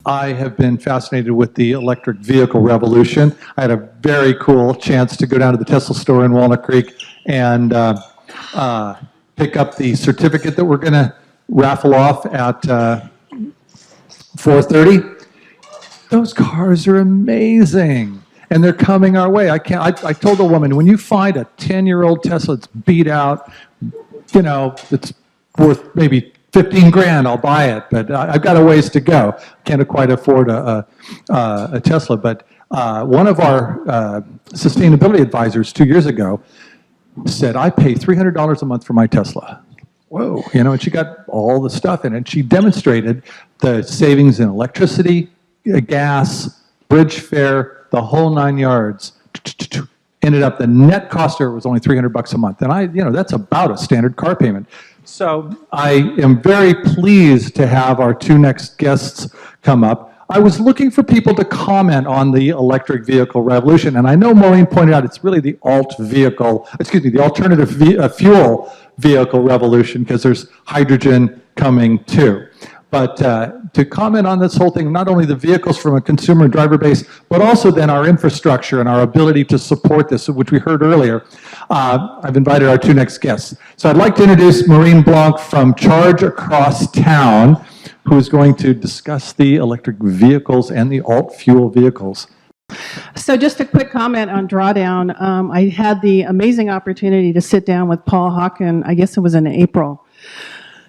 I have been fascinated with the electric vehicle revolution. I had a very cool chance to go down to the Tesla store in Walnut Creek and pick up the certificate that we're going to raffle off at 4:30. Those cars are amazing, and they're coming our way. I told a woman, when you find a 10-year-old Tesla that's beat out, it's worth maybe 15 grand, I'll buy it, but I've got a ways to go. Can't quite afford a Tesla, but one of our sustainability advisors 2 years ago said, I pay $300 a month for my Tesla. Whoa, and she got all the stuff in it. She demonstrated the savings in electricity, gas, bridge fare, the whole 9 yards. Ended up, the net cost her was only $300 a month. And that's about a standard car payment. So I am very pleased to have our two next guests come up. I was looking for people to comment on the electric vehicle revolution, and I know Maureen pointed out it's really the alternative fuel vehicle revolution, because there's hydrogen coming too. But to comment on this whole thing, not only the vehicles from a consumer and driver base, but also then our infrastructure and our ability to support this, which we heard earlier, I've invited our two next guests. So I'd like to introduce Maureen Blanc from Charge Across Town, who is going to discuss the electric vehicles and the alt-fuel vehicles. So just a quick comment on Drawdown. I had the amazing opportunity to sit down with Paul Hawken, I guess it was in April.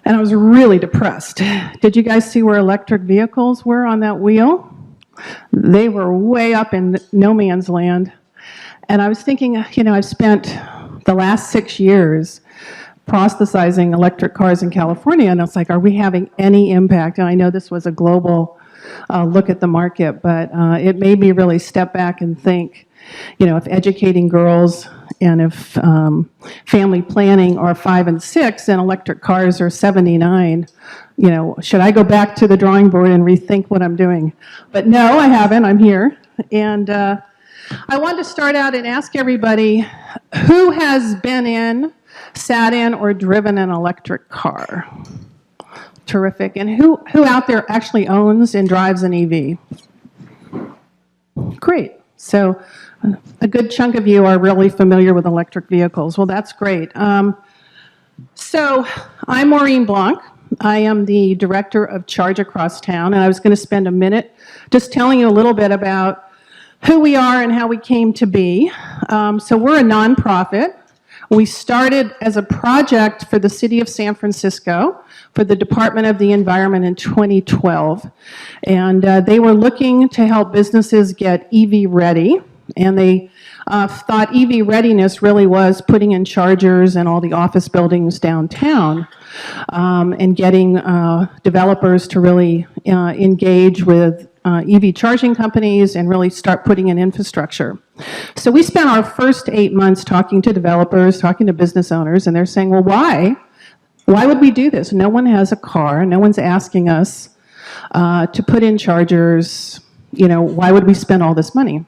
And I was really depressed. Did you guys see where electric vehicles were on that wheel? They were way up in no man's land. And I was thinking, I've spent the last 6 years proselytizing electric cars in California, and it's like, are we having any impact? And I know this was a global look at the market, but it made me really step back and think, if educating girls and if family planning are 5 and 6 and electric cars are 79, should I go back to the drawing board and rethink what I'm doing? But no, I haven't. I'm here. And I wanted to start out and ask everybody, who has been in, sat in, or driven an electric car? Terrific. And who out there actually owns and drives an EV? Great. So a good chunk of you are really familiar with electric vehicles. Well, that's great. So I'm Maureen Blanc. I am the director of Charge Across Town, and I was going to spend a minute just telling you a little bit about who we are and how we came to be. So we're a nonprofit. We started as a project for the city of San Francisco for the Department of the Environment in 2012. And they were looking to help businesses get EV ready. And they thought EV readiness really was putting in chargers in all the office buildings downtown and getting developers to really engage with EV charging companies and really start putting in infrastructure. So we spent our first 8 months talking to developers, talking to business owners, and they're saying, well, why? Why would we do this? No one has a car. No one's asking us to put in chargers. Why would we spend all this money?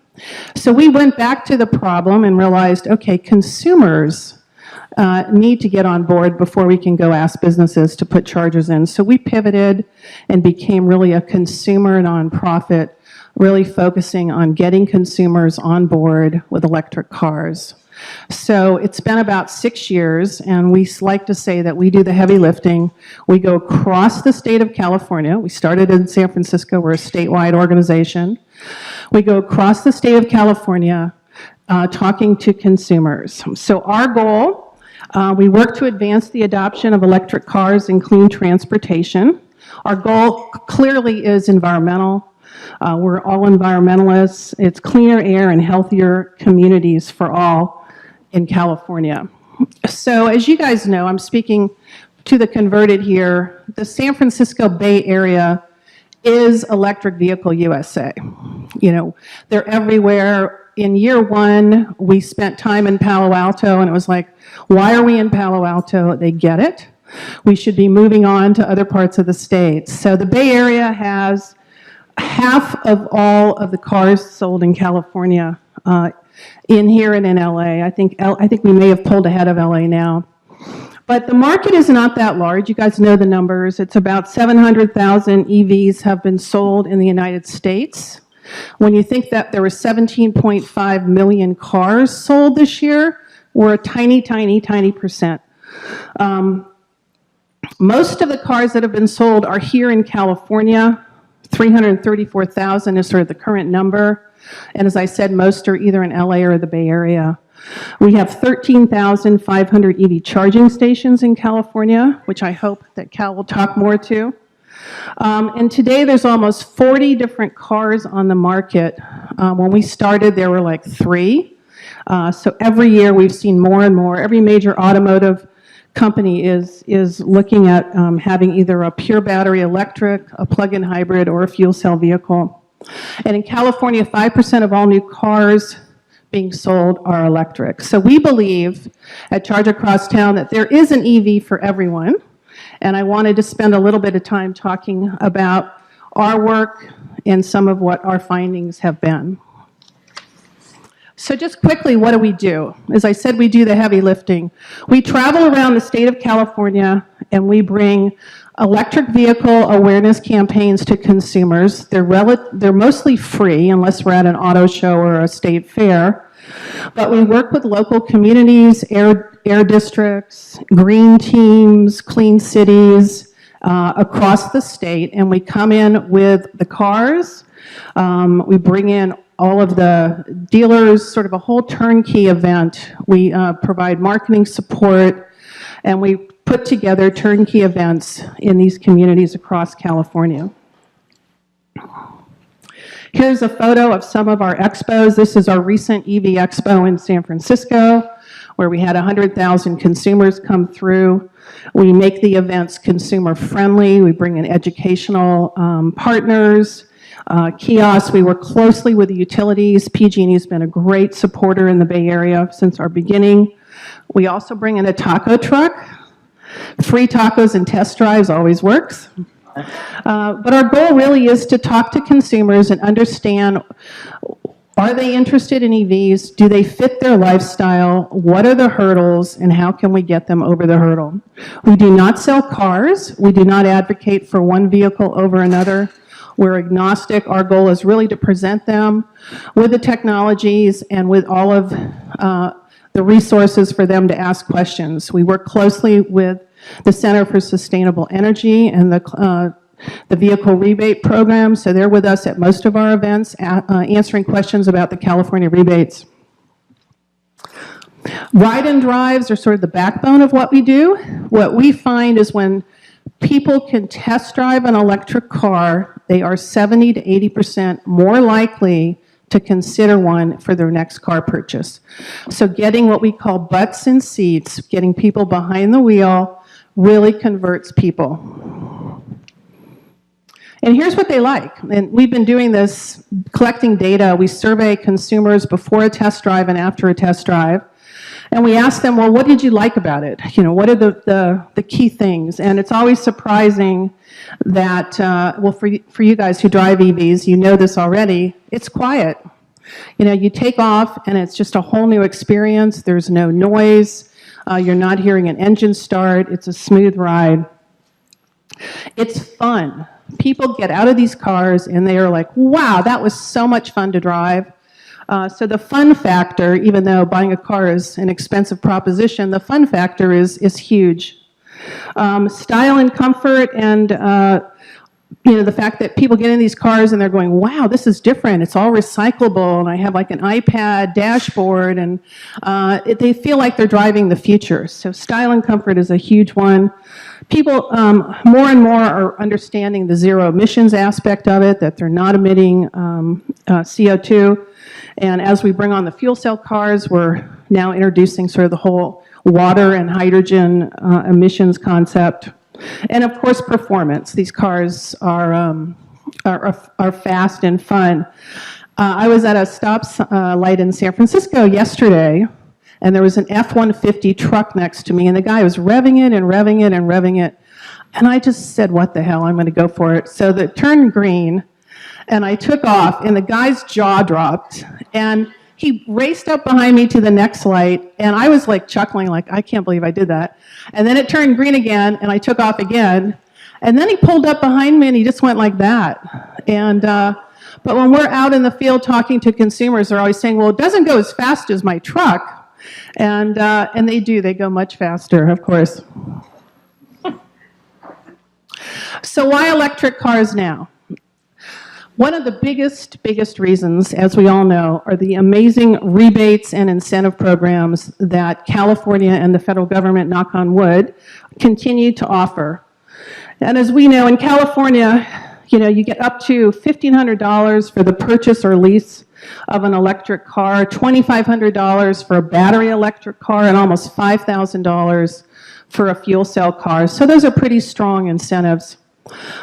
So we went back to the problem and realized, okay, consumers need to get on board before we can go ask businesses to put chargers in. So we pivoted and became really a consumer nonprofit, really focusing on getting consumers on board with electric cars. So it's been about 6 years, and we like to say that we do the heavy lifting. We go across the state of California. We started in San Francisco. We're a statewide organization. We go across the state of California talking to consumers. So our goal, we work to advance the adoption of electric cars and clean transportation. Our goal clearly is environmental. We're all environmentalists. It's cleaner air and healthier communities for all in California. So as you guys know, I'm speaking to the converted here. The San Francisco Bay Area is electric vehicle USA. They're everywhere. In year one, we spent time in Palo Alto, and it was like, why are we in Palo Alto? They get it. We should be moving on to other parts of the state. So the Bay Area has half of all of the cars sold in California in here and in LA. I think we may have pulled ahead of LA now. But the market is not that large. You guys know the numbers. It's about 700,000 EVs have been sold in the United States. When you think that there were 17.5 million cars sold this year, we're a tiny, tiny, tiny percent. Most of the cars that have been sold are here in California. 334,000 is sort of the current number. And as I said, most are either in LA or the Bay Area. We have 13,500 EV charging stations in California, which I hope that Cal will talk more to. And today there's almost 40 different cars on the market. When we started, there were like 3. So every year we've seen more and more. Every major automotive company is looking at having either a pure battery electric, a plug-in hybrid, or a fuel cell vehicle. And in California, 5% of all new cars being sold are electric. So we believe at Charge Across Town that there is an EV for everyone. And I wanted to spend a little bit of time talking about our work and some of what our findings have been. So just quickly, what do? As I said, we do the heavy lifting. We travel around the state of California and we bring electric vehicle awareness campaigns to consumers. They're mostly free unless we're at an auto show or a state fair. But we work with local communities, air districts, green teams, clean cities across the state, and we come in with the cars. We bring in all of the dealers, sort of a whole turnkey event. We provide marketing support, and we put together turnkey events in these communities across California. Here's a photo of some of our expos. This is our recent EV Expo in San Francisco, where we had 100,000 consumers come through. We make the events consumer friendly. We bring in educational partners, kiosks. We work closely with the utilities. PG&E has been a great supporter in the Bay Area since our beginning. We also bring in a taco truck. Free tacos and test drives always works. But our goal really is to talk to consumers and understand, are they interested in EVs? Do they fit their lifestyle? What are the hurdles, and how can we get them over the hurdle? We do not sell cars. We do not advocate for one vehicle over another. We're agnostic. Our goal is really to present them with the technologies and with all of the resources for them to ask questions. We work closely with the Center for Sustainable Energy and the vehicle rebate program, so they're with us at most of our events, answering questions about the California rebates. Ride and drives are sort of the backbone of what we do. What we find is when people can test drive an electric car, they are 70 to 80% more likely to consider one for their next car purchase. So getting what we call butts in seats, getting people behind the wheel, really converts people. And here's what they like. And we've been doing this, collecting data. We survey consumers before a test drive and after a test drive. And we ask them, well, what did you like about it? You know, what are the key things? And it's always surprising that, well, for you guys who drive EVs, you know this already, it's quiet. You know, you take off and it's just a whole new experience. There's no noise. You're not hearing an engine start. It's a smooth ride. It's fun. People get out of these cars and they are like, wow, that was so much fun to drive. So the fun factor, even though buying a car is an expensive proposition, the fun factor is huge. Style and comfort, and you know, the fact that people get in these cars and they're going, wow, this is different. It's all recyclable, and I have like an iPad dashboard, and they feel like they're driving the future. So style and comfort is a huge one. People more and more are understanding the zero emissions aspect of it, that they're not emitting CO2. And as we bring on the fuel cell cars, we're now introducing sort of the whole water and hydrogen emissions concept. And of course, performance. These cars are fast and fun. I was at a stop light in San Francisco yesterday, and there was an F-150 truck next to me, and the guy was revving it and revving it and revving it. And I just said, what the hell, I'm going to go for it. So it turned green, and I took off, and the guy's jaw dropped. And he raced up behind me to the next light, and I was like chuckling, like, I can't believe I did that. And then it turned green again, and I took off again. And then he pulled up behind me, and he just went like that. And but when we're out in the field talking to consumers, they're always saying, well, it doesn't go as fast as my truck. And they do. They go much faster, of course. So why electric cars now? One of the biggest reasons, as we all know, are the amazing rebates and incentive programs that California and the federal government, knock on wood, continue to offer. And as we know, in California, you get up to $1,500 for the purchase or lease of an electric car, $2,500 for a battery electric car, and almost $5,000 for a fuel cell car. So those are pretty strong incentives.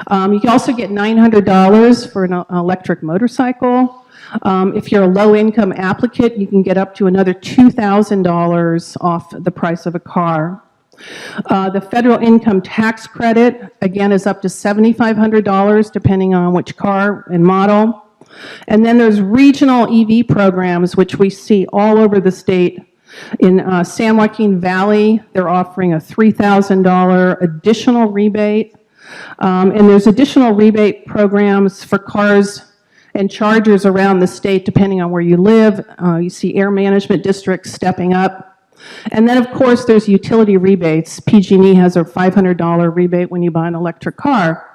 You can also get $900 for an electric motorcycle. If you're a low-income applicant, you can get up to another $2,000 off the price of a car. The federal income tax credit, again, is up to $7,500 depending on which car and model. And then there's regional EV programs, which we see all over the state. In San Joaquin Valley, they're offering a $3,000 additional rebate. And there's additional rebate programs for cars and chargers around the state depending on where you live. You see air management districts stepping up. And then, of course, there's utility rebates. PG&E has a $500 rebate when you buy an electric car.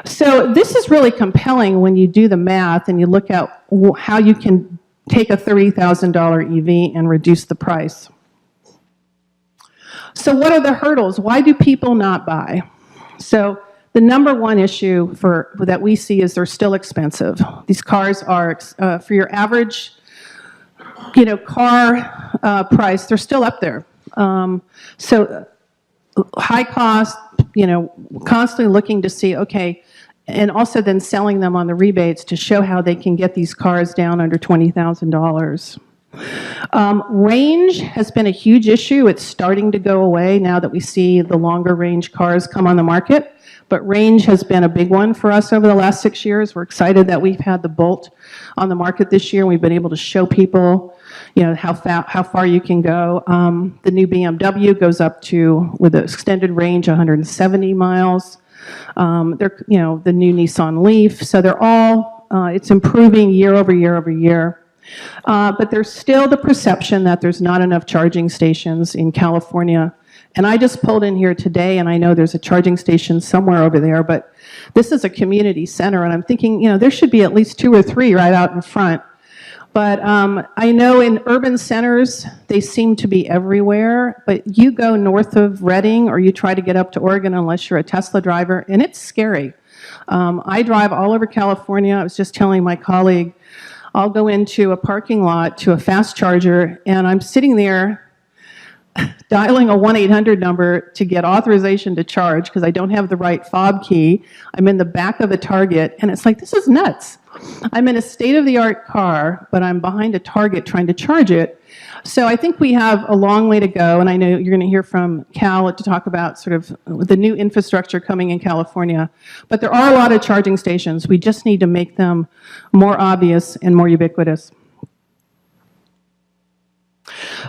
So this is really compelling when you do the math and you look at how you can take a $30,000 EV and reduce the price. So what are the hurdles? Why do people not buy? So the number one issue that we see is they're still expensive. These cars are, for your average car price, they're still up there. So high cost, constantly looking to see, okay, and also then selling them on the rebates to show how they can get these cars down under $20,000. Range has been a huge issue. It's starting to go away now that we see the longer range cars come on the market. But range has been a big one for us over the last 6 years. We're excited that we've had the Bolt on the market this year. We've been able to show people, how far you can go. The new BMW goes up to, with an extended range, 170 miles. The new Nissan Leaf. So they're all, it's improving year over year over year. But there's still the perception that there's not enough charging stations in California. And I just pulled in here today, and I know there's a charging station somewhere over there, but this is a community center, and I'm thinking, there should be at least 2 or 3 right out in front. But I know in urban centers, they seem to be everywhere, but you go north of Redding or you try to get up to Oregon unless you're a Tesla driver, and it's scary. I drive all over California. I was just telling my colleague, I'll go into a parking lot to a fast charger, and I'm sitting there dialing a 1-800 number to get authorization to charge because I don't have the right fob key. I'm in the back of a Target, and it's like, this is nuts. I'm in a state-of-the-art car, but I'm behind a Target trying to charge it. So I think we have a long way to go, and I know you're going to hear from Cal to talk about sort of the new infrastructure coming in California. But there are a lot of charging stations. We just need to make them more obvious and more ubiquitous.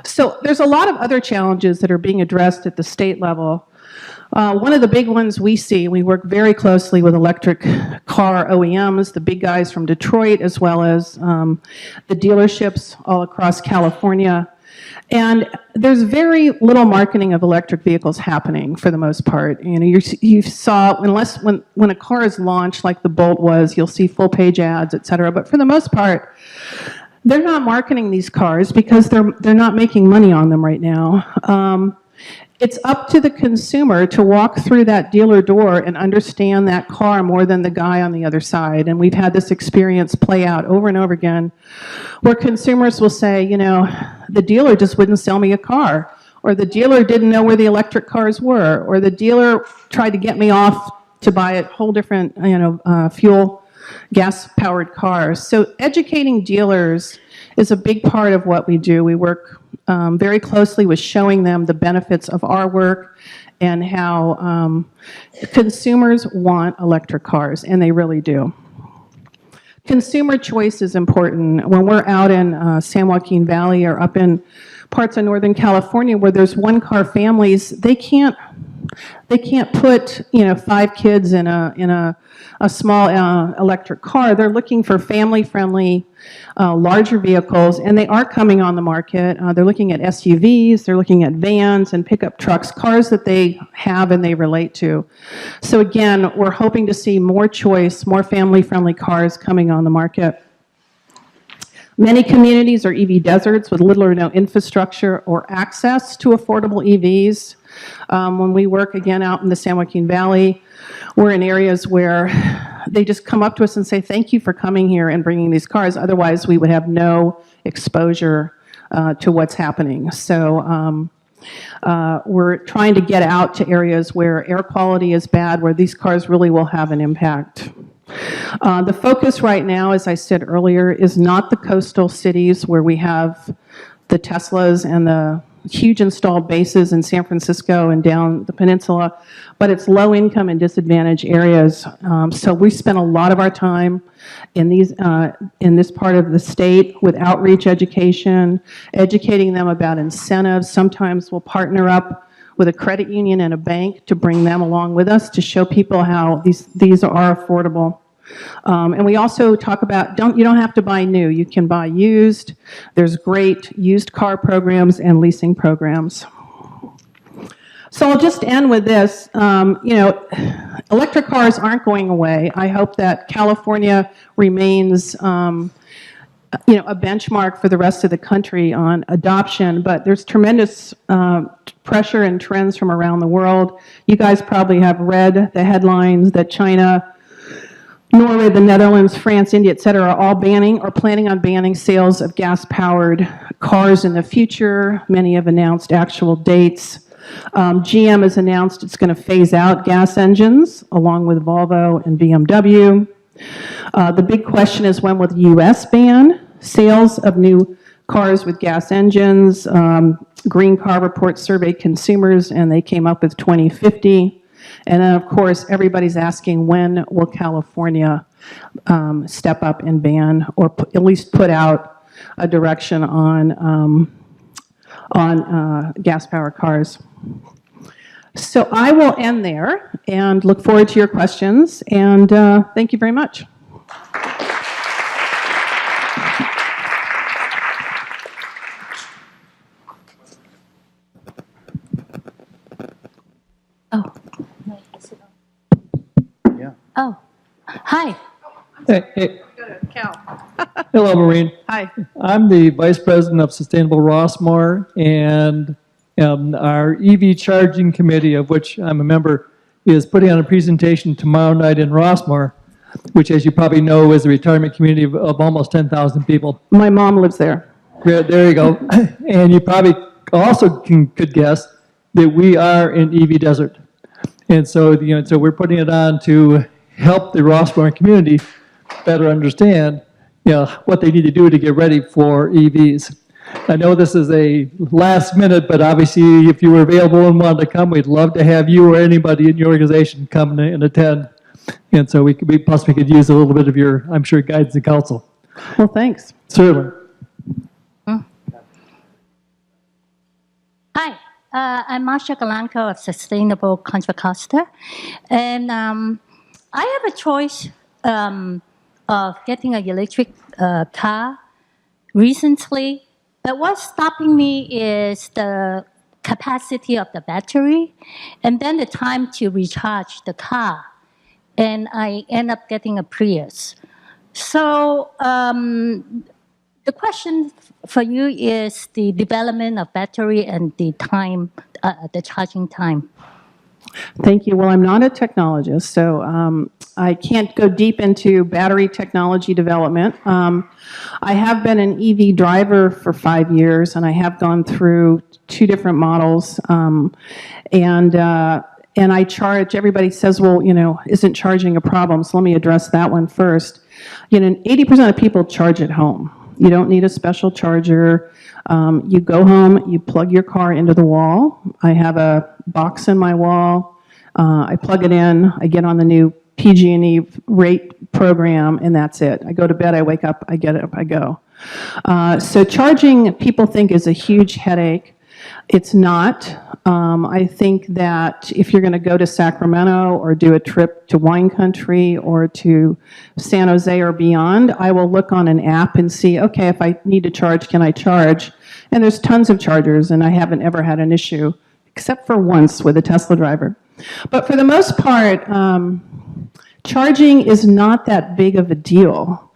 So there's a lot of other challenges that are being addressed at the state level. One of the big ones we see, we work very closely with electric car OEMs, the big guys from Detroit, as well as the dealerships all across California. And there's very little marketing of electric vehicles happening for the most part. You saw, unless when a car is launched, like the Bolt was, you'll see full-page ads, et cetera. But for the most part, they're not marketing these cars because they're not making money on them right now. It's up to the consumer to walk through that dealer door and understand that car more than the guy on the other side. And we've had this experience play out over and over again where consumers will say, the dealer just wouldn't sell me a car, or the dealer didn't know where the electric cars were, or the dealer tried to get me off to buy a whole different, fuel, gas-powered cars. So educating dealers is a big part of what we do. We work very closely with showing them the benefits of our work and how consumers want electric cars, and they really do. consumer choice is important. When we're out in San Joaquin Valley or up in parts of Northern California where there's one-car families, they can't put 5 kids in a small electric car. They're looking for family-friendly, larger vehicles, and they are coming on the market. They're looking at SUVs, they're looking at vans and pickup trucks, cars that they have and they relate to. So again, we're hoping to see more choice, more family-friendly cars coming on the market. Many communities are EV deserts with little or no infrastructure or access to affordable EVs. When we work, again, out in the San Joaquin Valley, we're in areas where they just come up to us and say, thank you for coming here and bringing these cars. Otherwise, we would have no exposure to what's happening. So we're trying to get out to areas where air quality is bad, where these cars really will have an impact. The focus right now, as I said earlier, is not the coastal cities where we have the Teslas and the huge installed bases in San Francisco and down the peninsula, but it's low-income and disadvantaged areas. So we spend a lot of our time in this part of the state with outreach education, educating them about incentives. Sometimes we'll partner up with a credit union and a bank to bring them along with us to show people how these are affordable. And we also talk about, you don't have to buy new, you can buy used. There's great used car programs and leasing programs. So I'll just end with this. Electric cars aren't going away. I hope that California remains a benchmark for the rest of the country on adoption, but there's tremendous pressure and trends from around the world. You guys probably have read the headlines that China, Norway, the Netherlands, France, India, et cetera, are all banning or planning on banning sales of gas-powered cars in the future. Many have announced actual dates. GM has announced it's going to phase out gas engines, along with Volvo and BMW. The big question is, when will the U.S. ban sales of new cars with gas engines? Green Car Report surveyed consumers, and they came up with 2050. And then, of course, everybody's asking, when will California step up and ban, or at least put out a direction on gas-powered cars? So I will end there and look forward to your questions, and thank you very much. Oh. Yeah. Oh, hi. Hey. Cal. Hello, Maureen. Hi. I'm the Vice President of Sustainable Rossmore, and our EV Charging Committee, of which I'm a member, is putting on a presentation tomorrow night in Rossmore, which, as you probably know, is a retirement community of almost 10,000 people. My mom lives there. There you go. And you probably also could guess that we are an EV desert. And so, so we're putting it on to help the Rossmore community better understand, what they need to do to get ready for EVs. I know this is a last minute, but obviously if you were available and wanted to come, we'd love to have you or anybody in your organization come and attend. And so we could use a little bit of your, I'm sure, guidance and counsel. Well, thanks. Certainly. Hi, I'm Marsha Galanco of Sustainable Contra Costa. And I have a choice of getting an electric car recently. But what's stopping me is the capacity of the battery and then the time to recharge the car. And I end up getting a Prius. So the question for you is the development of battery and the time, the charging time. Thank you. Well, I'm not a technologist, so I can't go deep into battery technology development. I have been an EV driver for 5 years, and I have gone through 2 different models. And I charge, everybody says, well, isn't charging a problem? So let me address that one first. 80% of people charge at home. You don't need a special charger. You go home, you plug your car into the wall. I have a box in my wall. I plug it in. I get on the new PG&E rate program, and that's it. I go to bed, I wake up, I get up, I go. So charging, people think, is a huge headache. It's not. I think that if you're going to go to Sacramento or do a trip to wine country or to San Jose or beyond, I will look on an app and see, okay, if I need to charge, can I charge? And there's tons of chargers, and I haven't ever had an issue, except for once with a Tesla driver. But for the most part, charging is not that big of a deal.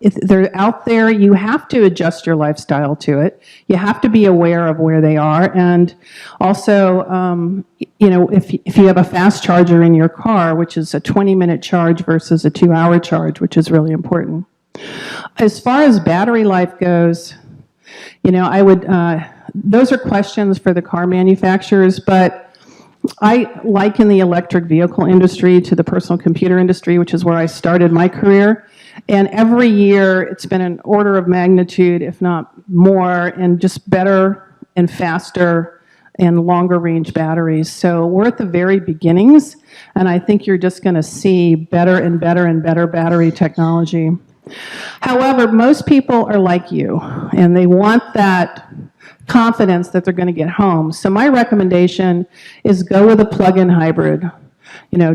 If they're out there, you have to adjust your lifestyle to it. You have to be aware of where they are. And also, if you have a fast charger in your car, which is a 20-minute charge versus a 2-hour charge, which is really important. As far as battery life goes, I would, those are questions for the car manufacturers, but I liken the electric vehicle industry to the personal computer industry, which is where I started my career. And every year, it's been an order of magnitude, if not more, and just better and faster and longer range batteries. So we're at the very beginnings, and I think you're just going to see better and better and better battery technology. However, most people are like you, and they want that confidence that they're going to get home. So my recommendation is go with a plug-in hybrid.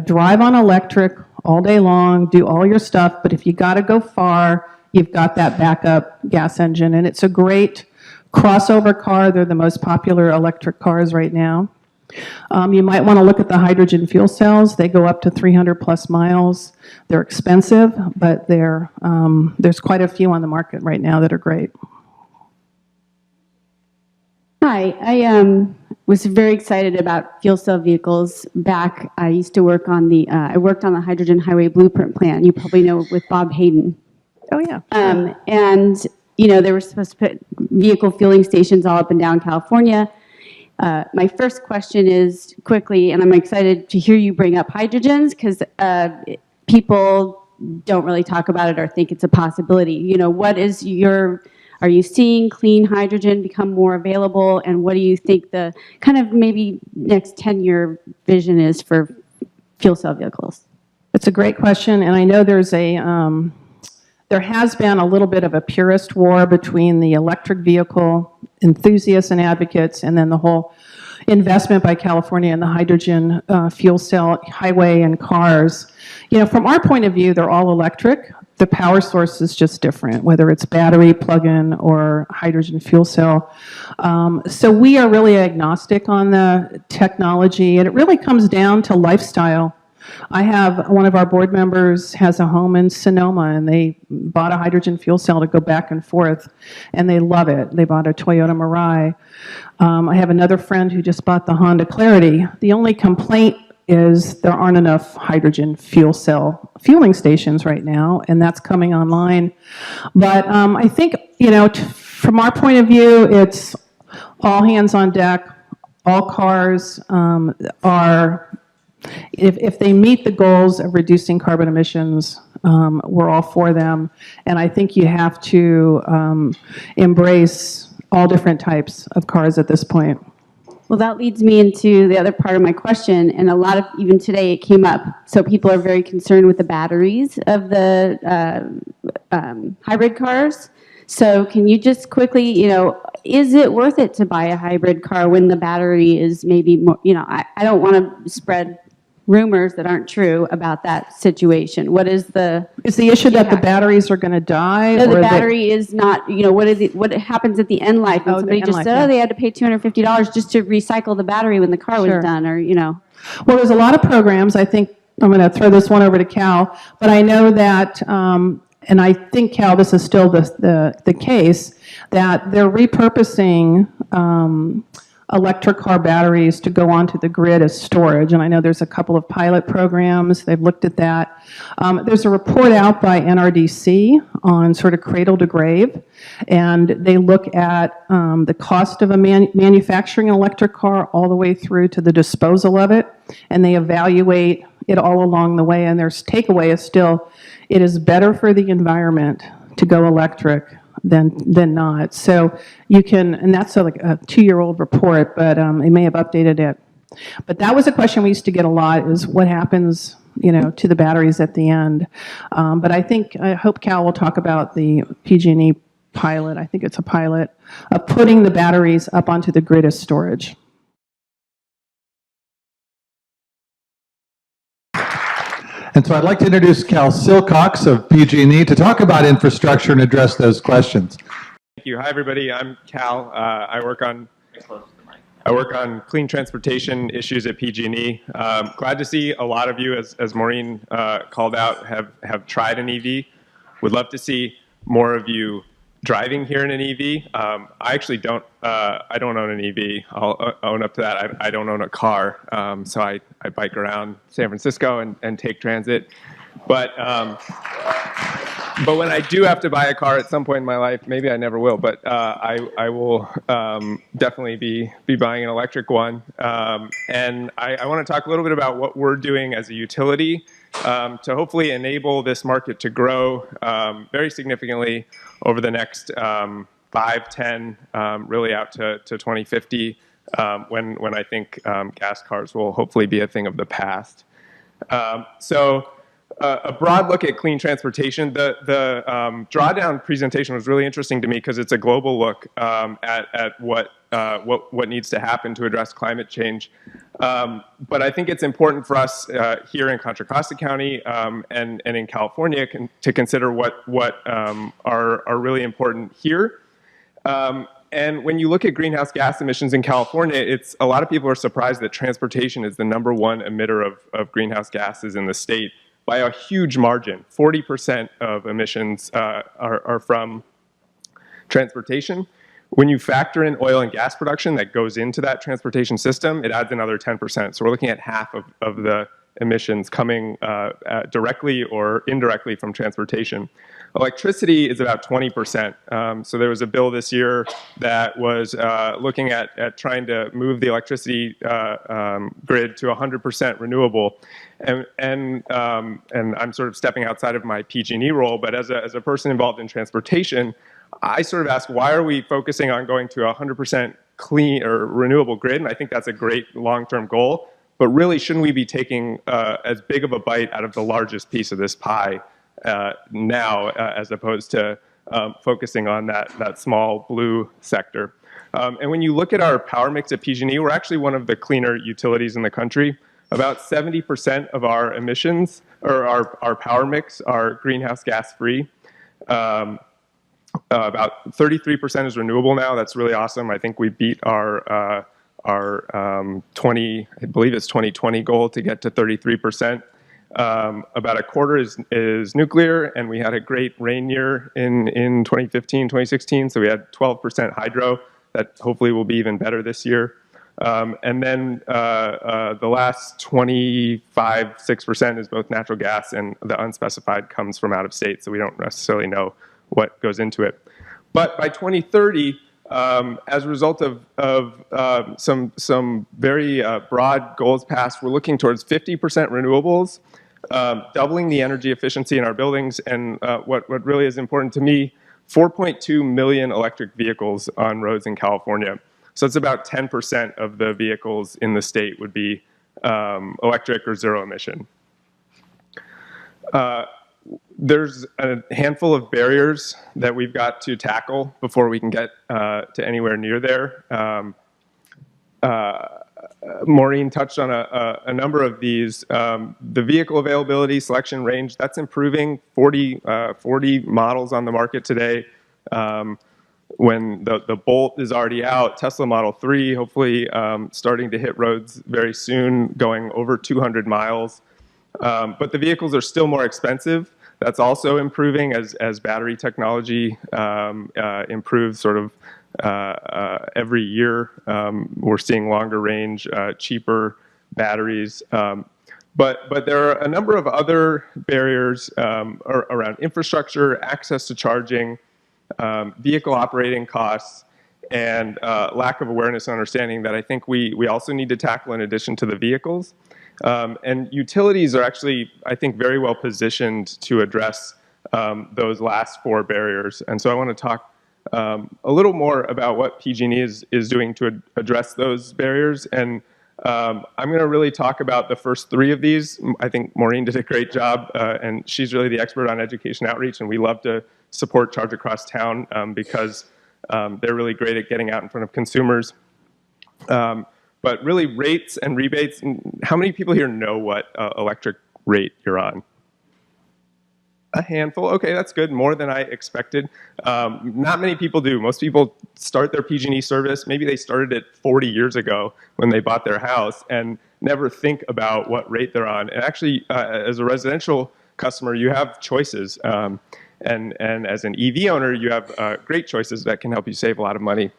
Drive on electric all day long, do all your stuff, but if you got to go far, you've got that backup gas engine, and it's a great crossover car. They're the most popular electric cars right now. You might want to look at the hydrogen fuel cells. They go up to 300 plus miles. They're expensive, but there's quite a few on the market right now that are great. Hi, I was very excited about fuel cell vehicles back. I used to work on I worked on the Hydrogen Highway Blueprint Plan. You probably know with Bob Hayden. Oh, yeah. And, they were supposed to put vehicle fueling stations all up and down California. My first question is quickly, and I'm excited to hear you bring up hydrogens because people don't really talk about it or think it's a possibility. What is are you seeing clean hydrogen become more available, and what do you think the kind of maybe next 10-year vision is for fuel cell vehicles? It's a great question, and I know there has been a little bit of a purist war between the electric vehicle enthusiasts and advocates, and then the whole investment by California in the hydrogen fuel cell highway and cars. From our point of view, they're all electric. The power source is just different, whether it's battery, plug-in, or hydrogen fuel cell. So we are really agnostic on the technology, and it really comes down to lifestyle. I have one of our board members has a home in Sonoma, and they bought a hydrogen fuel cell to go back and forth, and they love it. They bought a Toyota Mirai. I have another friend who just bought the Honda Clarity. The only complaint is there aren't enough hydrogen fuel cell fueling stations right now, and that's coming online. But I think, from our point of view, it's all hands on deck. All cars are, if they meet the goals of reducing carbon emissions, we're all for them. And I think you have to embrace all different types of cars at this point. Well, that leads me into the other part of my question, and a lot of, even today, it came up. So people are very concerned with the batteries of the hybrid cars. So can you just quickly, is it worth it to buy a hybrid car when the battery is maybe more, I don't want to spread rumors that aren't true about that situation. What is the... Is the issue that the batteries are going to die? No, the battery is not, what happens at the end life? When somebody just said, they had to pay $250 just to recycle the battery when the car was done, or, Well, there's a lot of programs. I think I'm going to throw this one over to Cal, but I know that, and I think, Cal, this is still the case, that they're repurposing electric car batteries to go onto the grid as storage. And I know there's a couple of pilot programs. They've looked at that. There's a report out by NRDC on sort of cradle to grave. And they look at the cost of a manufacturing an electric car all the way through to the disposal of it. And they evaluate it all along the way. And their takeaway is still, it is better for the environment to go electric than not. So you can, and that's like a 2-year-old report, but they may have updated it. But that was a question we used to get a lot, is what happens to the batteries at the end. But I hope Cal will talk about the PG&E pilot. I think it's a pilot of putting the batteries up onto the grid as storage. And so I'd like to introduce Cal Silcox of PG&E to talk about infrastructure and address those questions. Thank you. Hi, everybody. I'm Cal. I work on clean transportation issues at PG&E. Glad to see a lot of you, as Maureen called out, have tried an EV. Would love to see more of you driving here in an EV. I actually don't. I don't own an EV. I'll own up to that. I don't own a car, so I bike around San Francisco and take transit. But when I do have to buy a car at some point in my life, maybe I never will, but I will definitely be buying an electric one. And I want to talk a little bit about what we're doing as a utility to hopefully enable this market to grow very significantly over the next 5, 10, really out to 2050, when I think gas cars will hopefully be a thing of the past. So a broad look at clean transportation. The drawdown presentation was really interesting to me because it's a global look at what needs to happen to address climate change. But I think it's important for us here in Contra Costa County and in California to consider what are really important here. And when you look at greenhouse gas emissions in California, a lot of people are surprised that transportation is the #1 emitter of greenhouse gases in the state by a huge margin. 40% of emissions are from transportation. When you factor in oil and gas production that goes into that transportation system, it adds another 10%. So we're looking at half of the emissions coming directly or indirectly from transportation. Electricity is about 20%. So there was a bill this year that was looking at trying to move the electricity grid to 100% renewable. And I'm sort of stepping outside of my PG&E role, but as a person involved in transportation, I sort of ask, why are we focusing on going to 100% clean or renewable grid? And I think that's a great long-term goal. But really, shouldn't we be taking as big of a bite out of the largest piece of this pie now, as opposed to focusing on that small blue sector? And when you look at our power mix at PG&E, we're actually one of the cleaner utilities in the country. About 70% of our emissions, or our power mix, are greenhouse gas free. About 33% is renewable now. That's really awesome. I think we beat our 2020 goal to get to 33%. About a quarter is nuclear, and we had a great rain year in 2015, 2016, so we had 12% hydro. That hopefully will be even better this year. And then the last 6% is both natural gas, and the unspecified comes from out of state, so we don't necessarily know what goes into it. But by 2030, as a result of some very broad goals passed, we're looking towards 50% renewables, doubling the energy efficiency in our buildings, and what really is important to me, 4.2 million electric vehicles on roads in California. So it's about 10% of the vehicles in the state would be electric or zero emission. There's a handful of barriers that we've got to tackle before we can get to anywhere near there. Maureen touched on a number of these. The vehicle availability, selection, range, that's improving. 40 models on the market today. When the Bolt is already out, Tesla Model 3 hopefully starting to hit roads very soon, going over 200 miles. But the vehicles are still more expensive. That's also improving as battery technology improves sort of every year. We're seeing longer range, cheaper batteries. But there are a number of other barriers around infrastructure, access to charging, vehicle operating costs, and lack of awareness and understanding that I think we also need to tackle in addition to the vehicles. And utilities are actually, I think, very well positioned to address those last 4 barriers. And so I want to talk a little more about what PG&E is doing to address those barriers. And I'm going to really talk about the first three of these. I think Maureen did a great job, and she's really the expert on education outreach, and we love to support Charge Across Town because they're really great at getting out in front of consumers. But really, rates and rebates, how many people here know what electric rate you're on? A handful. Okay, that's good. More than I expected. Not many people do. Most people start their PG&E service. Maybe they started it 40 years ago when they bought their house and never think about what rate they're on. And actually, as a residential customer, you have choices. And as an EV owner, you have great choices that can help you save a lot of money.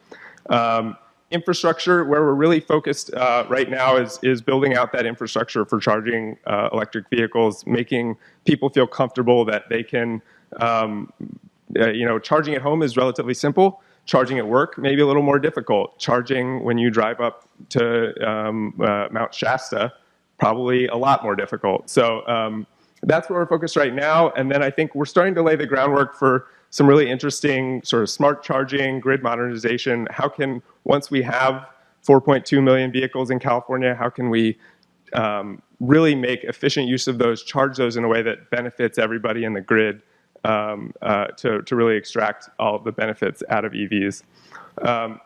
Infrastructure, where we're really focused right now is building out that infrastructure for charging electric vehicles, making people feel comfortable that they can, charging at home is relatively simple. Charging at work may be a little more difficult. Charging when you drive up to Mount Shasta, probably a lot more difficult. So that's where we're focused right now. And then I think we're starting to lay the groundwork for some really interesting sort of smart charging, grid modernization. How can, once we have 4.2 million vehicles in California, how can we really make efficient use of those, charge those in a way that benefits everybody in the grid to really extract all of the benefits out of EVs.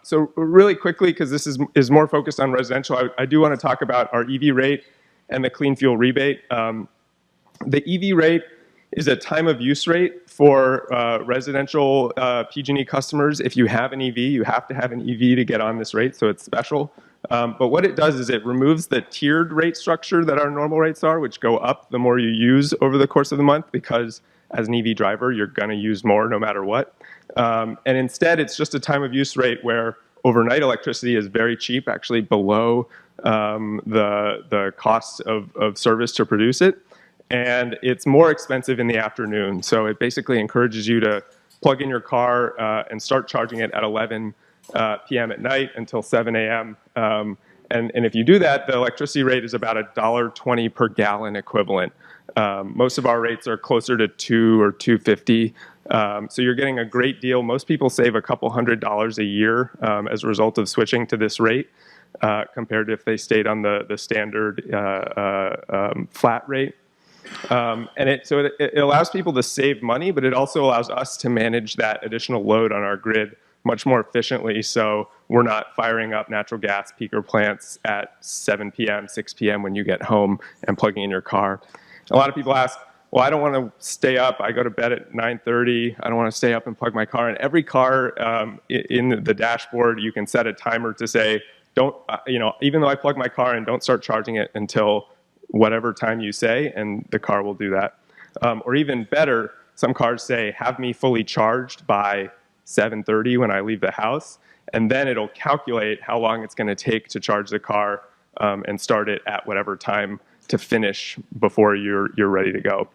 So really quickly, because this is more focused on residential, I do want to talk about our EV rate and the clean fuel rebate. The EV rate is a time of use rate for residential PG&E customers. If you have an EV, you have to have an EV to get on this rate, so it's special. But what it does is it removes the tiered rate structure that our normal rates are, which go up the more you use over the course of the month, because as an EV driver, you're going to use more no matter what. And instead, it's just a time of use rate where overnight electricity is very cheap, actually below the cost of service to produce it. And it's more expensive in the afternoon. So it basically encourages you to plug in your car and start charging it at 11 p.m. at night until 7 a.m. And if you do that, the electricity rate is about $1.20 per gallon equivalent. Most of our rates are closer to $2 or $2.50. So you're getting a great deal. Most people save a couple $100s a year as a result of switching to this rate compared to if they stayed on the standard flat rate. And it allows people to save money, but it also allows us to manage that additional load on our grid much more efficiently, so we're not firing up natural gas peaker plants at 7 p.m., 6 p.m. when you get home and plugging in your car. A lot of people ask, well, I don't want to stay up. I go to bed at 9:30. I don't want to stay up and plug my car. And every car in the dashboard, you can set a timer to say, don't, even though I plug my car in, don't start charging it until whatever time you say, and the car will do that. Or even better, some cars say, have me fully charged by 7:30 when I leave the house, and then it'll calculate how long it's going to take to charge the car and start it at whatever time to finish before you're ready to go.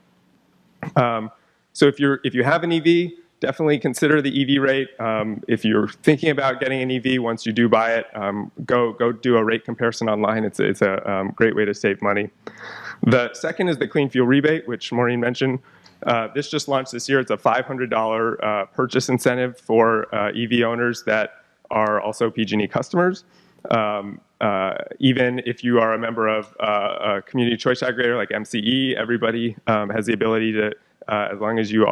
So if you have an EV, definitely consider the EV rate. If you're thinking about getting an EV, once you do buy it, go do a rate comparison online. It's a great way to save money. The second is the clean fuel rebate, which Maureen mentioned. This just launched this year. It's a $500 purchase incentive for EV owners that are also PG&E customers. Even if you are a member of a community choice aggregator like MCE, everybody has the ability to, as long as you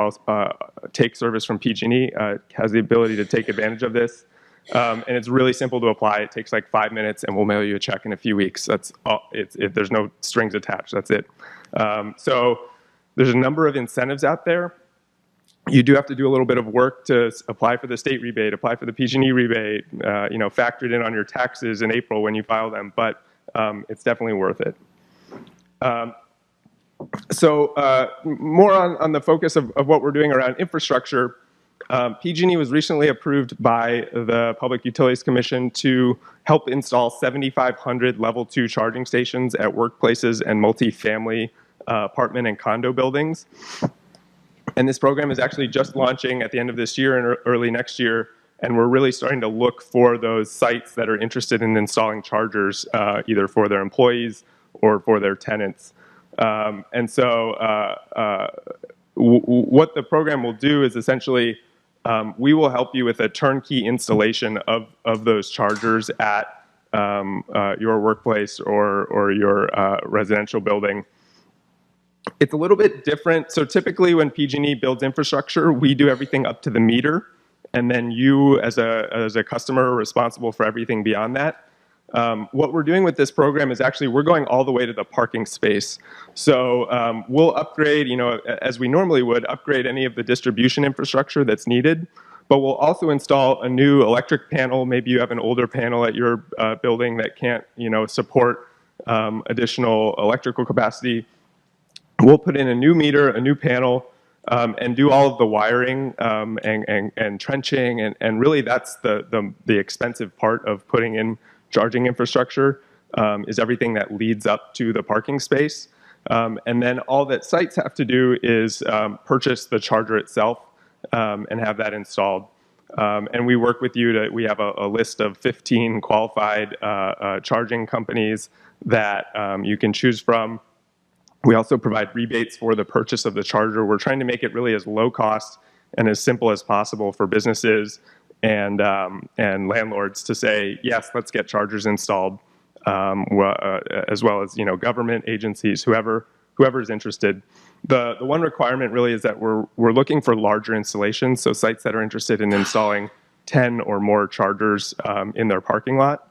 take service from PG&E, has the ability to take advantage of this. And it's really simple to apply. It takes like 5 minutes, and we'll mail you a check in a few weeks. That's all. There's no strings attached. That's it. So there's a number of incentives out there. You do have to do a little bit of work to apply for the state rebate, apply for the PG&E rebate, factor it in on your taxes in April when you file them, but it's definitely worth it. So more on the focus of what we're doing around infrastructure, PG&E was recently approved by the Public Utilities Commission to help install 7,500 level 2 charging stations at workplaces and multifamily apartment and condo buildings. And this program is actually just launching at the end of this year and early next year, and we're really starting to look for those sites that are interested in installing chargers, either for their employees or for their tenants. And so what the program will do is essentially we will help you with a turnkey installation of those chargers at your workplace or your residential building. It's a little bit different. So typically when PG&E builds infrastructure, we do everything up to the meter, and then you as a customer are responsible for everything beyond that. What we're doing with this program is actually we're going all the way to the parking space. So we'll upgrade, as we normally would, upgrade any of the distribution infrastructure that's needed, but we'll also install a new electric panel. Maybe you have an older panel at your building that can't, support additional electrical capacity. We'll put in a new meter, a new panel, and do all of the wiring and trenching, and really that's the expensive part of putting in charging infrastructure, is everything that leads up to the parking space. And then all that sites have to do is purchase the charger itself and have that installed. And we work with you we have a list of 15 qualified charging companies that you can choose from. We also provide rebates for the purchase of the charger. We're trying to make it really as low cost and as simple as possible for businesses and landlords to say, yes, let's get chargers installed, as well as government agencies, whoever's interested. The one requirement really is that we're looking for larger installations, so sites that are interested in installing 10 or more chargers in their parking lot.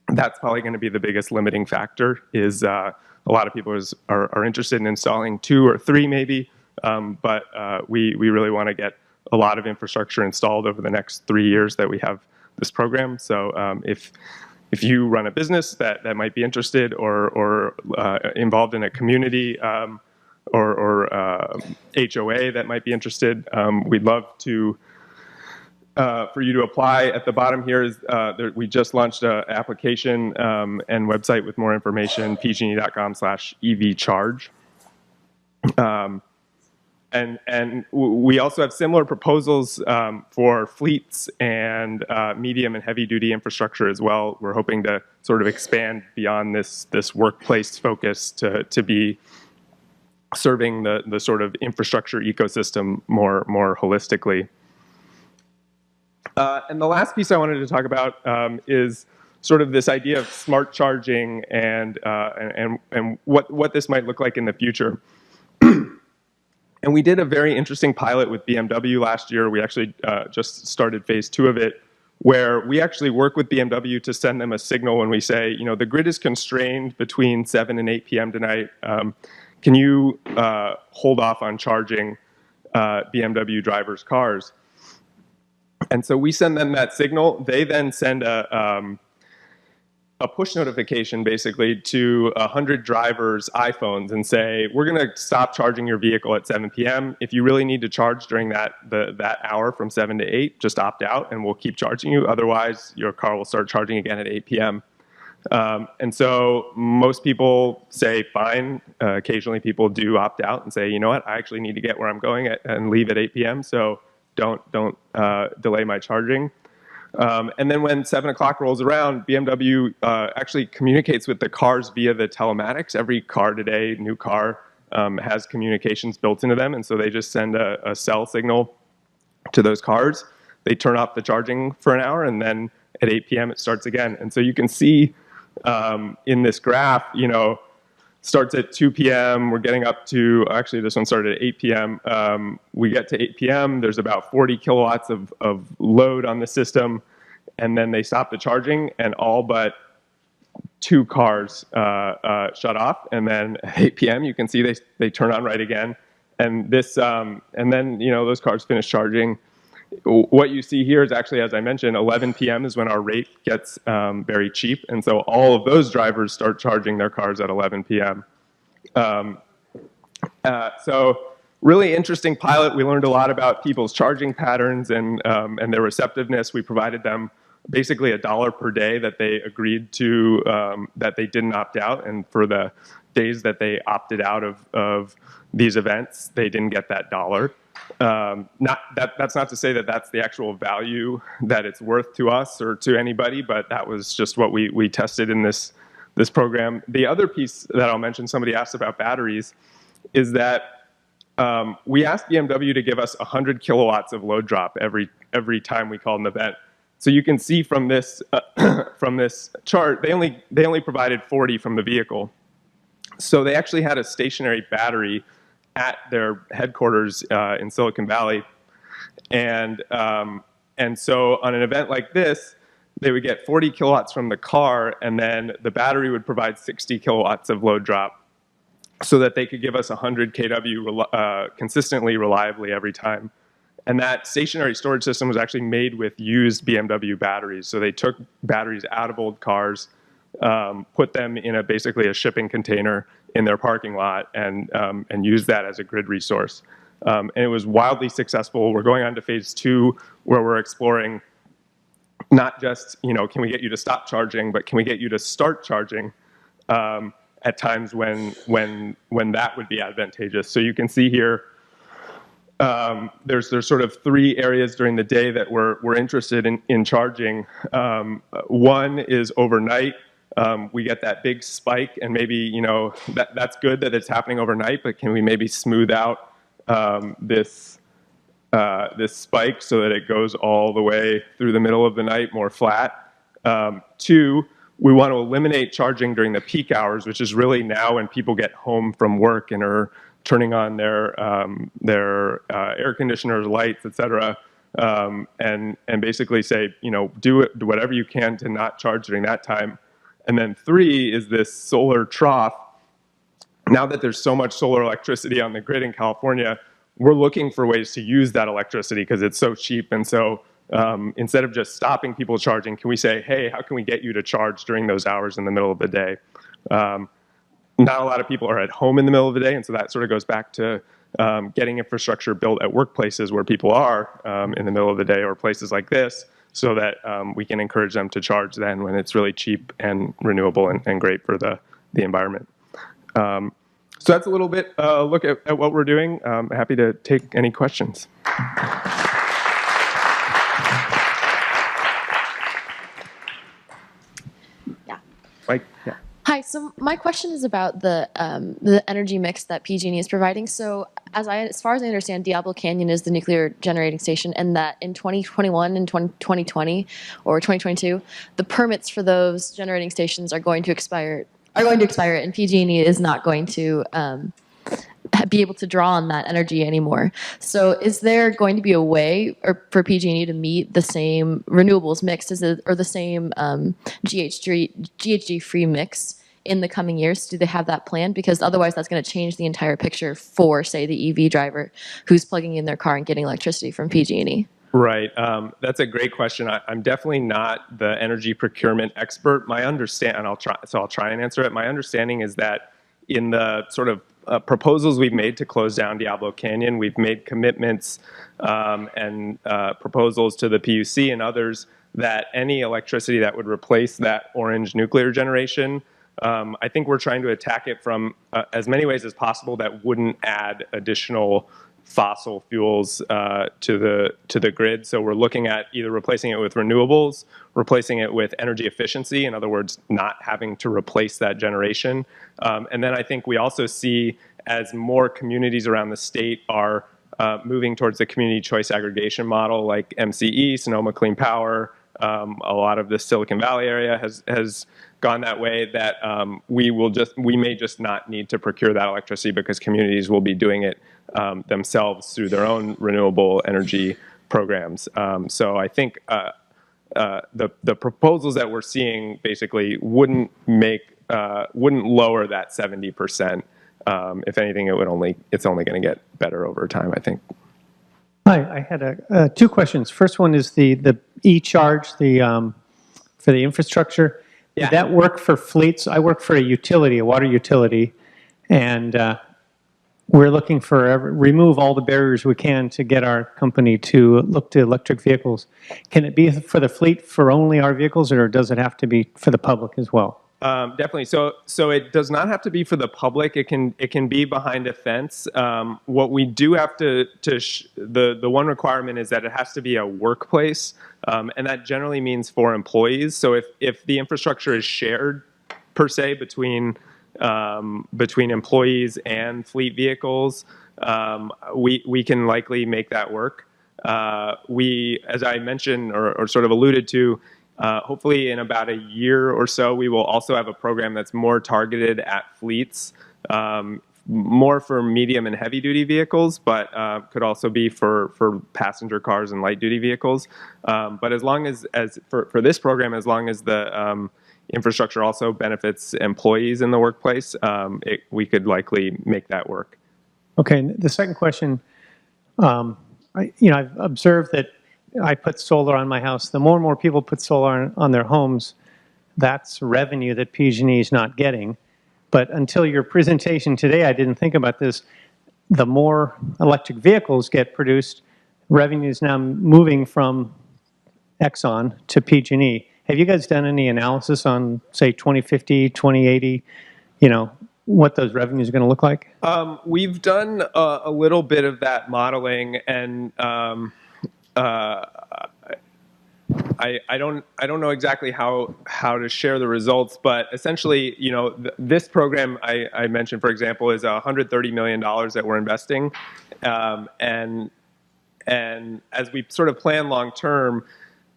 That's probably going to be the biggest limiting factor. Is a lot of people are interested in installing 2 or 3 maybe, but we really want to get a lot of infrastructure installed over the next 3 years that we have this program. So if you run a business that might be interested or involved in a community or HOA that might be interested, we'd love to for you to apply. At the bottom here is we just launched an application and website with more information, pgne.com/evcharge. And we also have similar proposals for fleets and medium and heavy duty infrastructure as well. We're hoping to sort of expand beyond this workplace focus to be serving the sort of infrastructure ecosystem more holistically. And the last piece I wanted to talk about is sort of this idea of smart charging and what this might look like in the future. And we did a very interesting pilot with BMW last year. We actually just started phase 2 of it, where we actually work with BMW to send them a signal when we say, the grid is constrained between 7 and 8 p.m. tonight. Can you hold off on charging BMW drivers' cars? And so we send them that signal. They then send a push notification basically to 100 drivers' iPhones and say, we're going to stop charging your vehicle at 7 p.m. If you really need to charge during that hour from 7 to 8, just opt out and we'll keep charging you. Otherwise, your car will start charging again at 8 p.m. And so most people say fine. Occasionally people do opt out and say, you know what, I actually need to get where I'm going and leave at 8 p.m. So don't delay my charging. And then when 7 o'clock rolls around, BMW actually communicates with the cars via the telematics. Every car today, new car, has communications built into them. And so they just send a cell signal to those cars. They turn off the charging for an hour, and then at 8 p.m. it starts again. And so you can see in this graph, starts at 2 p.m. We're getting up to, actually this one started at 8 p.m. We get to 8 p.m. There's about 40 kilowatts of load on the system. And then they stop the charging and all but 2 cars shut off. And then at 8 p.m. you can see they turn on right again. And this, and then, those cars finish charging. What you see here is actually, as I mentioned, 11 p.m. is when our rate gets very cheap. And so all of those drivers start charging their cars at 11 p.m. So really interesting pilot. We learned a lot about people's charging patterns and their receptiveness. We provided them basically $1 per day that they agreed to, that they didn't opt out. And for the days that they opted out of these events, they didn't get that $1. That's not to say that that's the actual value that it's worth to us or to anybody, but that was just what we tested in this program. The other piece that I'll mention, somebody asked about batteries, is that we asked BMW to give us 100 kilowatts of load drop every time we called an event. So you can see from this from this chart, they only provided 40 from the vehicle. So they actually had a stationary battery at their headquarters in Silicon Valley, and so on an event like this, they would get 40 kilowatts from the car, and then the battery would provide 60 kilowatts of load drop, so that they could give us 100 kW consistently, reliably every time. And that stationary storage system was actually made with used BMW batteries. So they took batteries out of old cars, put them in basically a shipping container in their parking lot, and used that as a grid resource. And it was wildly successful. We're going on to phase 2, where we're exploring not just, can we get you to stop charging, but can we get you to start charging at times when that would be advantageous. So you can see here, there's sort of 3 areas during the day that we're interested in charging. One is overnight. We get that big spike, and maybe that's good that it's happening overnight, but can we maybe smooth out this spike so that it goes all the way through the middle of the night more flat? 2, we want to eliminate charging during the peak hours, which is really now when people get home from work and are turning on their air conditioners, lights, etc., and basically say, do whatever you can to not charge during that time. And then 3 is this solar trough. Now that there's so much solar electricity on the grid in California, we're looking for ways to use that electricity because it's so cheap. And so instead of just stopping people charging, can we say, hey, how can we get you to charge during those hours in the middle of the day? Not a lot of people are at home in the middle of the day, and so that sort of goes back to getting infrastructure built at workplaces where people are in the middle of the day, or places like this, so that we can encourage them to charge then when it's really cheap and renewable and great for the environment. So that's a little bit look at what we're doing. Happy to take any questions. Yeah. Mike? Yeah. Hi. So my question is about the energy mix that PG&E is providing. So as far as I understand, Diablo Canyon is the nuclear generating station, and that in 2021 and 2020 or 2022, the permits for those generating stations are going to expire, and PG&E is not going to be able to draw on that energy anymore. So is there going to be a way for PG&E to meet the same renewables mix or the same GHG-free mix in the coming years? Do they have that planned? Because otherwise that's going to change the entire picture for, say, the EV driver who's plugging in their car and getting electricity from PG&E. Right. That's a great question. I'm definitely not the energy procurement expert. I'll try and answer it. My understanding is that in the sort of proposals we've made to close down Diablo Canyon, we've made commitments and proposals to the PUC and others that any electricity that would replace that orange nuclear generation, I think we're trying to attack it from as many ways as possible that wouldn't add additional fossil fuels to the grid. So we're looking at either replacing it with renewables, replacing it with energy efficiency, in other words, not having to replace that generation. And then I think we also see, as more communities around the state are moving towards the community choice aggregation model, like MCE, Sonoma Clean Power, a lot of the Silicon Valley area has gone that way, that we may just not need to procure that electricity because communities will be doing it themselves through their own renewable energy programs. So I think the proposals that we're seeing basically wouldn't lower that 70%. If anything, it's only going to get better over time, I think. Hi, I had 2 questions. First one is the e-charge, for the infrastructure. Yeah. Did that work for fleets? I work for a water utility, and we're looking for remove all the barriers we can to get our company to look to electric vehicles. Can it be for the fleet for only our vehicles, or does it have to be for the public as well? Definitely. So it does not have to be for the public. It can be behind a fence. What we do have the one requirement is that it has to be a workplace, and that generally means for employees. So if the infrastructure is shared per se between employees and fleet vehicles, we can likely make that work. We, as I mentioned or sort of alluded to, hopefully in about a year or so, we will also have a program that's more targeted at fleets, more for medium and heavy duty vehicles, but could also be for passenger cars and light duty vehicles. But as long as for this program, as long as the infrastructure also benefits employees in the workplace, we could likely make that work. Okay, the second question, I've observed that I put solar on my house. The more and more people put solar on their homes, that's revenue that PG&E is not getting. But until your presentation today, I didn't think about this. The more electric vehicles get produced, revenue is now moving from Exxon to PG&E. Have you guys done any analysis on, say, 2050, 2080, what those revenues are going to look like? We've done a little bit of that modeling, and I don't know exactly how to share the results, but essentially, this program I mentioned, for example, is $130 million that we're investing, and as we sort of plan long term,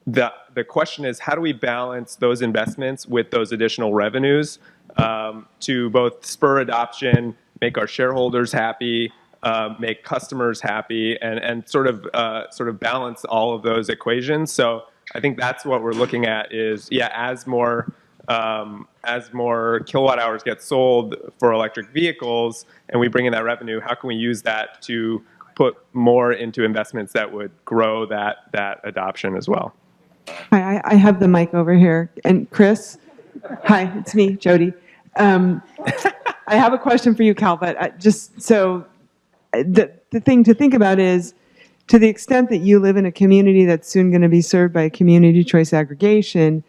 the question is, how do we balance those investments with those additional revenues to both spur adoption, make our shareholders happy, make customers happy, and sort of balance all of those equations. So I think that's what we're looking at is, as more kilowatt hours get sold for electric vehicles and we bring in that revenue, how can we use that to put more into investments that would grow that adoption as well? Hi, I have the mic over here. And Chris, hi, it's me, Jody. I have a question for you, Cal, but just so the thing to think about is, to the extent that you live in a community that's soon going to be served by community choice aggregation,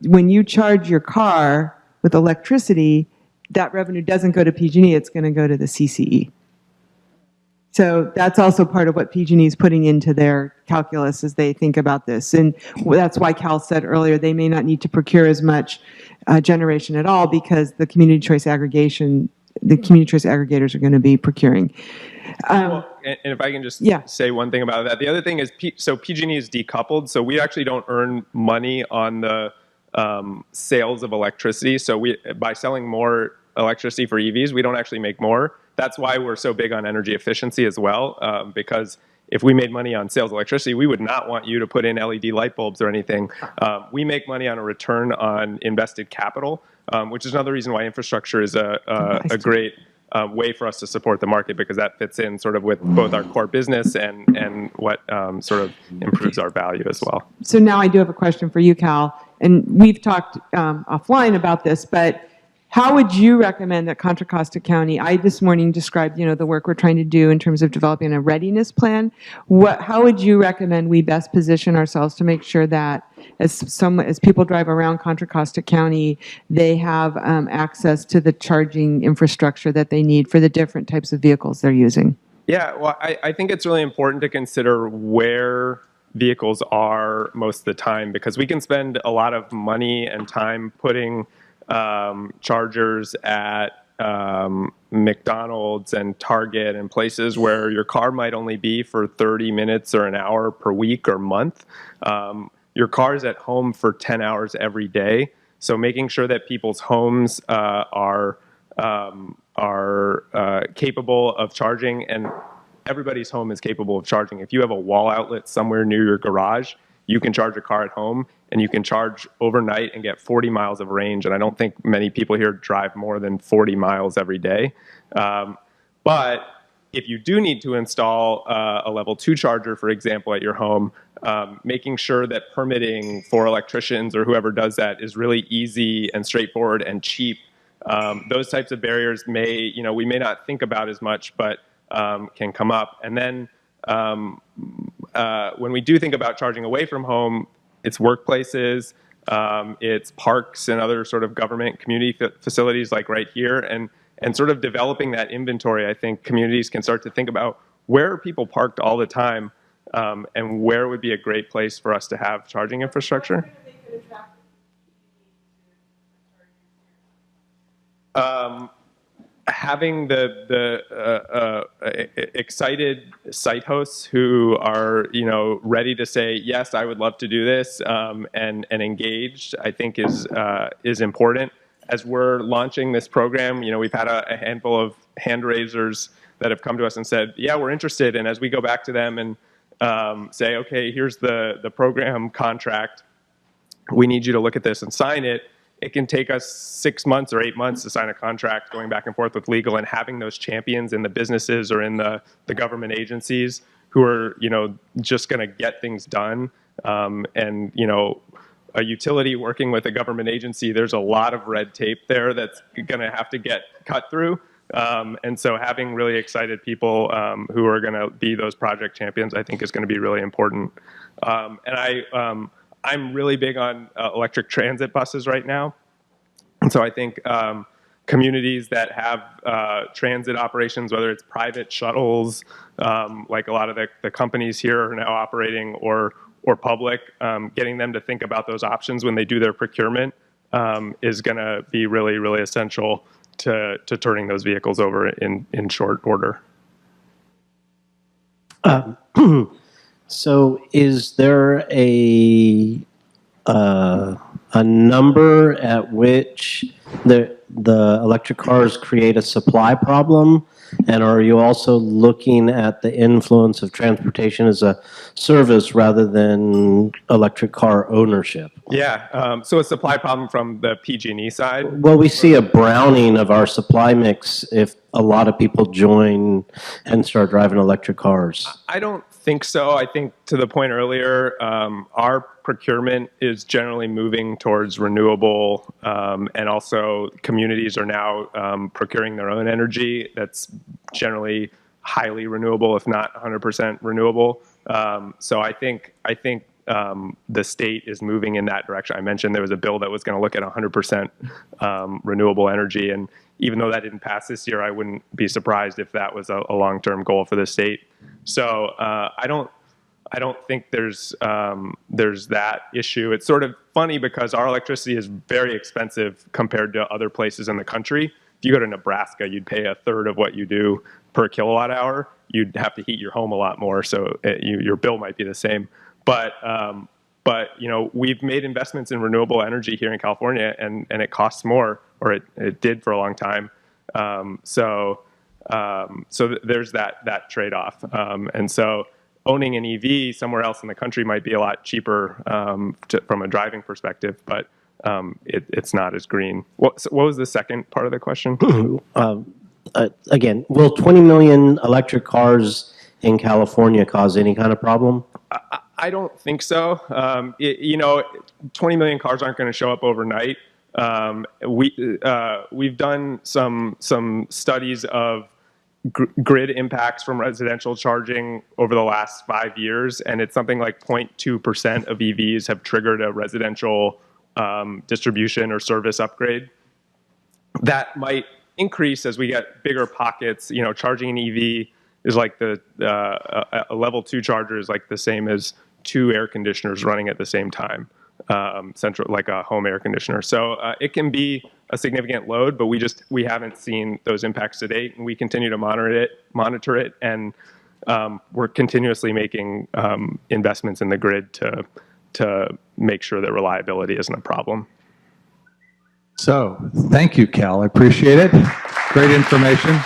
when you charge your car with electricity, that revenue doesn't go to PG&E, it's going to go to the CCE. So that's also part of what PG&E is putting into their calculus as they think about this. And that's why Cal said earlier they may not need to procure as much generation at all, because the community choice aggregators are going to be procuring. And if I can just say one thing about that. The other thing is, so PG&E is decoupled, so we actually don't earn money on the sales of electricity. So by selling more electricity for EVs, we don't actually make more. That's why we're so big on energy efficiency as well, because if we made money on sales of electricity, we would not want you to put in LED light bulbs or anything. We make money on a return on invested capital, which is another reason why infrastructure is a great way for us to support the market, because that fits in sort of with both our core business and what sort of improves our value as well. So now I do have a question for you, Cal, and we've talked offline about this, but how would you recommend that Contra Costa County, I this morning described, the work we're trying to do in terms of developing a readiness plan. How would you recommend we best position ourselves to make sure that as people drive around Contra Costa County, they have access to the charging infrastructure that they need for the different types of vehicles they're using? Yeah, well, I think it's really important to consider where vehicles are most of the time, because we can spend a lot of money and time putting chargers at McDonald's and Target and places where your car might only be for 30 minutes or an hour per week or month. Your car is at home for 10 hours every day. So making sure that people's homes are capable of charging, and everybody's home is capable of charging. If you have a wall outlet somewhere near your garage, you can charge a car at home, and you can charge overnight and get 40 miles of range. And I don't think many people here drive more than 40 miles every day. But if you do need to install a level 2 charger, for example, at your home, making sure that permitting for electricians or whoever does that is really easy and straightforward and cheap. Those types of barriers we may not think about as much, but can come up. And then when we do think about charging away from home, it's workplaces, it's parks and other sort of government community facilities like right here, and sort of developing that inventory. I think communities can start to think about where are people parked all the time, and where would be a great place for us to have charging infrastructure. having the excited site hosts who are ready to say yes, I would love to do this, and engaged, I think is important. As we're launching this program, we've had a handful of hand raisers that have come to us and said, yeah, we're interested. And as we go back to them and say, okay, here's the program contract, we need you to look at this and sign it. It can take us 6 months or 8 months to sign a contract, going back and forth with legal, and having those champions in the businesses or in the government agencies who are, just going to get things done. And, a utility working with a government agency, there's a lot of red tape there that's going to have to get cut through. And so having really excited people who are going to be those project champions, I think is going to be really important. And I'm really big on electric transit buses right now. And so I think communities that have transit operations, whether it's private shuttles, like a lot of the companies here are now operating, or public, getting them to think about those options when they do their procurement is going to be really, really essential to turning those vehicles over in short order. So is there a number at which the electric cars create a supply problem? And are you also looking at the influence of transportation as a service rather than electric car ownership? Yeah, so a supply problem from the PG&E side? Well, we see a browning of our supply mix if a lot of people join and start driving electric cars. I don't think so. I think to the point earlier, our procurement is generally moving towards renewable, and also communities are now procuring their own energy that's generally highly renewable, if not 100% renewable. So I think the state is moving in that direction. I mentioned there was a bill that was going to look at 100% renewable energy, and even though that didn't pass this year, I wouldn't be surprised if that was a long-term goal for the state. So I don't think there's that issue. It's sort of funny because our electricity is very expensive compared to other places in the country. If you go to Nebraska, you'd pay a third of what you do per kilowatt hour. You'd have to heat your home a lot more, so your bill might be the same. But we've made investments in renewable energy here in California, and it costs more, or it did for a long time. So there's that trade-off. And so owning an EV somewhere else in the country might be a lot cheaper from a driving perspective, but it's not as green. What was the second part of the question? Again, will 20 million electric cars in California cause any kind of problem? I don't think so. 20 million cars aren't going to show up overnight. We've done some studies of grid impacts from residential charging over the last 5 years, and it's something like 0.2% of EVs have triggered a residential distribution or service upgrade. That might increase as we get bigger pockets. Charging an EV is like a level 2 charger is like the same as 2 air conditioners running at the same time, central, like a home air conditioner. So it can be a significant load, but we haven't seen those impacts to date, and we continue to monitor it, and we're continuously making investments in the grid to make sure that reliability isn't a problem. So, thank you, Cal. I appreciate it. Great information.